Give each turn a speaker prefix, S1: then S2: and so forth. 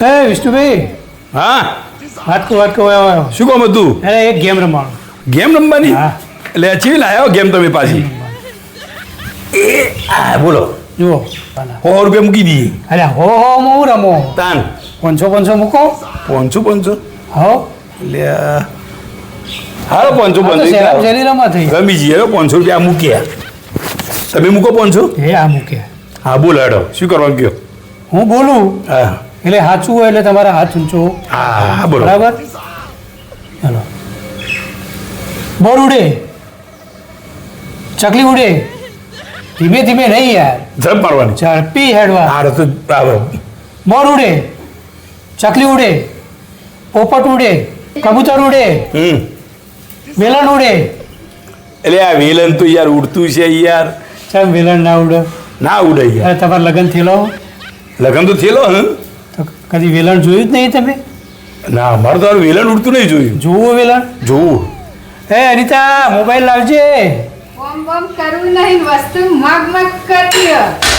S1: એ વિષ્ણુભાઈ
S2: હા
S1: વાત કહો આવ્યો
S2: શું કહો તું
S1: અરે એક ગેમ રમવાનું
S2: ગેમ રમવાની
S1: હા.
S2: એટલે ચીવી લાવ્યો ગેમ તમે પાછી એ આ બોલો
S1: જુઓ
S2: 100 રૂપિયા મૂકી દઈએ
S1: અરે હો હું રમો
S2: તાન
S1: 500 મૂકો
S2: 500
S1: હો
S2: એટલે હાલો 500
S1: શેરી રમા થઈ
S2: રમી જઈએ 500 રૂપિયા મૂક્યા તમે મૂકો 500
S1: એ આ મૂકે
S2: હા બોલો હેડો શું કરવાનું કયો
S1: હું બોલું
S2: હા
S1: એટલે સાચું હોય એટલે તમારા હાથ ઊંચો
S2: હા બોલો
S1: બરાબર ચાલો બોલ ઉડે ચકલી ઉડે ધીમે ધીમે નહીં યાર
S2: ઝડપ મારવાની
S1: ઝડપી હેડવા
S2: હા તો આવે
S1: મોર ઉડે ચકલી ઉડે પોપટ ઉડે કબૂતર ઉડે વેલણ ઉડે
S2: એટલે આ વેલન તો યાર ઉડતું છે યાર
S1: ચાલ વેલણ ના ઉડે
S2: ના ઉડે યાર
S1: અરે તમારે લગ્ન થયેલો
S2: લગન તો થયેલો હે
S1: તો કદી વેલણ જોયું જ નહીં તમે
S2: ના મારે તો હારું વેલણ ઉડતું નહીં જોયું
S1: જોવું વેલણ
S2: જોવું
S1: હે અનિતા મોબાઈલ લાવજે
S3: બમ બમ કરવું નહીં વસ્તુ મગ મગ કરતી